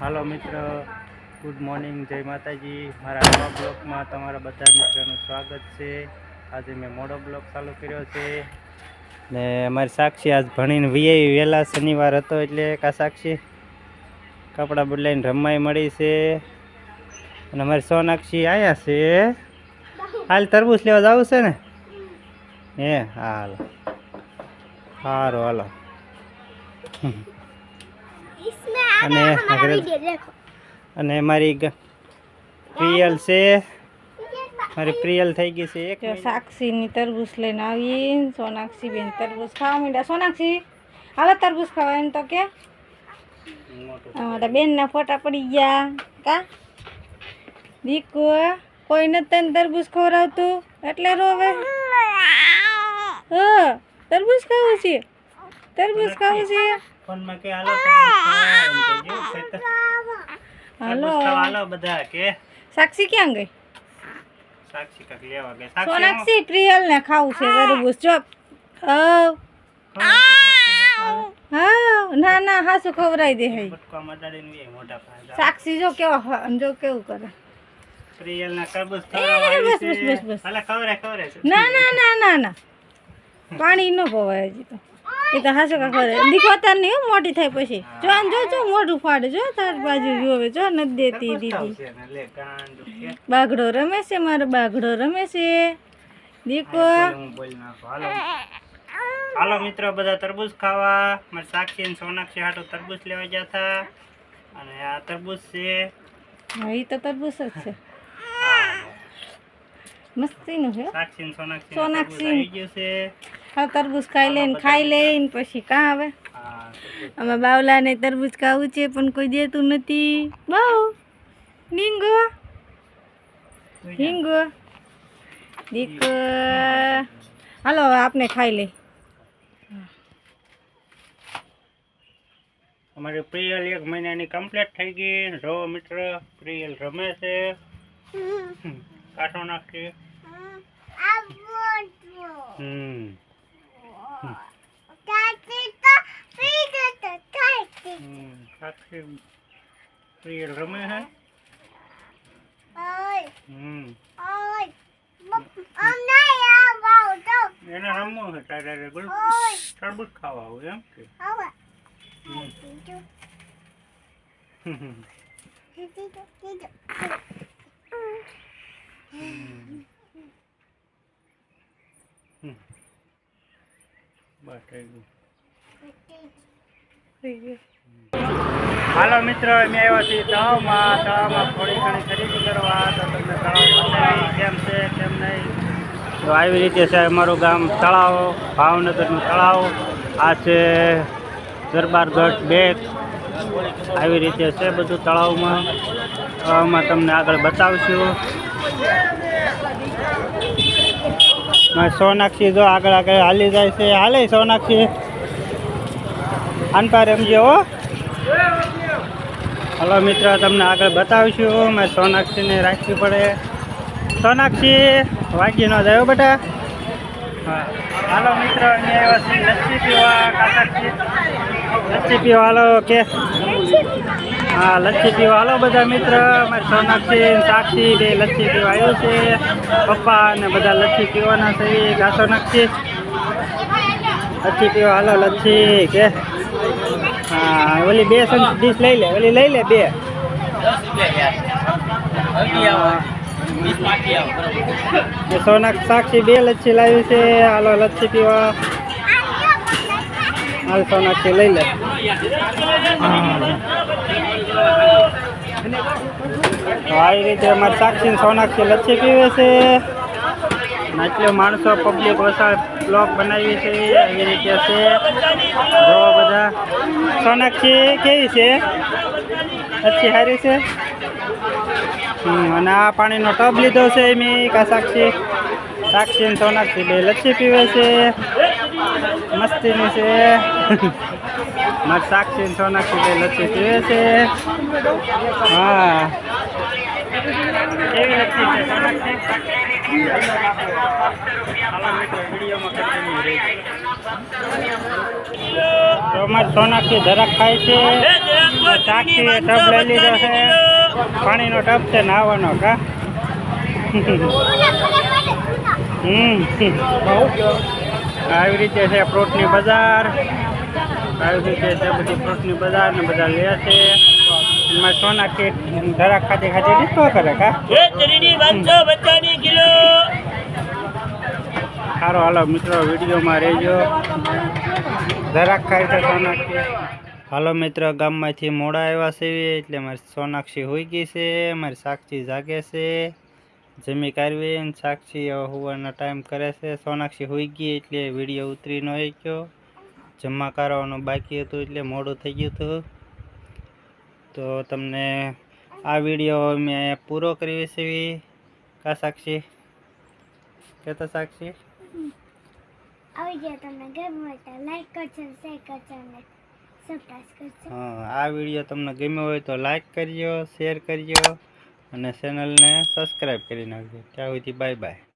હાલો મિત્ર, good morning, જય માતાજી. મારા નવા બ્લોગમાં તમારા બધા મિત્રોનું સ્વાગત છે. આજે મેં મોડો બ્લોગ ચાલુ કર્યો છે ને અમારી સાક્ષી આજ ભણીને વીઆઈ વહેલા શનિવાર હતો એટલે કા સાક્ષી કપડાં બદલાઈને રમાઈ મળી છે. અને અમારી સોનાક્ષી આવ્યા છે. હાલ તરબૂચ લેવા જવું છે ને? હે હાલ સારું હાલો. અને મારી પ્રિયલ છે, મારી પ્રિયલ થઈ ગઈ છે એક સાક્ષીની તરબૂચ લઈને આવી. સોનાક્ષી બેન તરબૂચ ખાવા માંડ્યા. સોનાક્ષી હાલો તરબૂચ ખાવા એમ તો કે અમારા બેનના ફોટા પડી ગયા. કા દીકુ કોઈ નથી તને તરબૂચ ખવડાવતું એટલે રોવે. હા તરબૂચ ખાવું છે, તરબૂચ ખાવું છે. ફોનમાં કે હાલો હાલો હાલો બધા કે સાક્ષી ક્યાં ગઈ? સાક્ષી કાક લેવા ગઈ. સોનાક્ષી પ્રિયલ ને ખાવું છે તરબૂચ. જો હા ના ના હાસુ ખવડાવી દે. હે સાક્ષી જો કેવું કરે. પ્રિયલ ના તરબૂચ ખવડાવવા બસ બસ બસ હાલે ખવરે ના ના ના ના ના પાણી ન પવાય હજી તો. એ તો હાસુ કા કરે દીકો તાર નહીં મોટી થાય પછી જો આમ જો મોઢું ફાડે. જો તાર બાજુ જોવે જો નથી દેતી દીદી. બાઘડો રમે છે મારો, બાઘડો રમે છે દીકો. હાલો મિત્રો બધા તરબૂચ ખાવા. મારી સાક્ષી અને સોનાક્ષી હાટો તરબૂચ લેવા ગયા હતા. અને આ તરબૂચ છે. હા એ તો તરબૂચ જ છે, મસ્તીનું છે. સાક્ષી અને સોનાક્ષી સોનાક્ષી ગયું છે. હા તરબૂચ ખાઈ લઈને પછી કાં આવે. અમે બાવલાને તરબૂચ ખાવું છે પણ કોઈ દેતું નથી. બહુ ડીંગો ડીંગો દીકો. હાલો હવે આપણે ખાઈ લઈ. અમારી પ્રિયલ 1 મહિનાની કમ્પ્લીટ થઈ ગઈ. જો મિત્ર પ્રિયલ રમે છે. કાઢો નાખી. પ્રિયલ રમે છે. એને રમવું છે તારે તરબૂચ ખાવા આવું એમ કે હાલો મિત્રો અમે આવ્યા છીએ તળાવમાં થોડી ઘણી ખરીદી કરવા. તો તમને તળાવ કેમ છે કેમ નહીં તો આવી રીતે છે અમારું ગામ તળાવ, ભાવનગરનું તળાવ. આ છે દરબારગઢ બેટ. આવી રીતે છે બધું તળાવમાં તમને આગળ બતાવશું. સોનાક્ષી જો આગળ હાલી જાય છે. હાલે સોનાક્ષી આનપા રમજો હો. હલો મિત્રો તમને આગળ બતાવીશું. મેં સોનાક્ષીને રાખવી પડે. સોનાક્ષી વાગી ન જાય બેટા. હા હાલો મિત્રો અહીંયા આવ્યા છીએ લસ્સી પીવા. કાકાક્ષી લસ્સી પીવા હાલો કે હા લસ્સી પીવા હાલો બધા મિત્ર. મારી સોનાક્ષી સાક્ષી બે લસ્સી પીવા આવ્યું છે. પપ્પા અને બધા લસ્સી પીવાના છે. ઘા સોનાક્ષી લસ્સી પીવા હાલો લસ્સી કે હા ઓલી 2 ડીશ લઈ લે. ઓલી લઈ લે 2. સોનાક્ષી સાક્ષી 2 લસ્સી લાવી છે. હાલો લસ્સી પીવા. હાલ સોનાક્ષી લઈ લે. આવી રીતે અમારી સાક્ષી સોનાક્ષી લસ્સી પીવે છે. આટલો માણસો પબ્લિક વસાળ બ્લોગ બનાવી છે. એવી રીતે છે જો બધા. સોનાક્ષી કેવી છે? લસ્સી સારી છે. અને આ પાણીનો ટબ લીધો છે મેં. કા સાક્ષી અને સોનાક્ષી 2 લસ્સી પીવે છે. મસ્તીની છે. મારી સાક્ષી અને સોનાક્ષી 2 લસ્સી પીવે છે. હા કેવી લચ્છી છે સોનાક્ષી? હાલો મિત્રો વિડીયોમાં કન્ટિન્યુ રહેજો. તો અમારે સોનાક્ષી ધરાક ખાય છે. સાક્ષીએ ટબ લઈ લીધો છે. પાણીનો ટબ છે નાહવાનો કા. આવી રીતે છે ફ્રૂટની બજાર. આવી રીતે છે બધી ફ્રૂટની બજાર ને બધા લે છે. એમાં સોનાક્ષી ધરાક ખાતી ખાતી ડિસ્કો કરે કા. સારો હાલો મિત્રો વિડીયોમાં રહેજો. ધરાક ખાય છે સોનાક્ષી. હાલો મિત્રો ગામમાંથી મોડા આવ્યા છે એટલે મારી સોનાક્ષી હોઈ ગઈ છે. મારી સાક્ષી જાગે છે. જમી કાઢવી ને સાક્ષી હવે હોવાનો ટાઈમ કરે છે. સોનાક્ષી હોઈ ગઈ એટલે વિડીયો ઉતરી ન ગયો. જમા કરવાનું બાકી હતું એટલે મોડું થઈ ગયું હતું. તો તમને આ વિડીયો મેં પૂરો કરી છે કા સાક્ષી? કહેતા સાક્ષી આવી ગયા તમને ગમ્યો તો લાઈક કરજો, શેર કરજો અને સબસ્ક્રાઇબ કરજો. હા, આ વિડીયો તમને ગમ્યો હોય તો લાઈક કરજો, શેર કરજો અને ચેનલને સબસ્ક્રાઈબ કરી નાખજો. ત્યાં સુધી બાય બાય.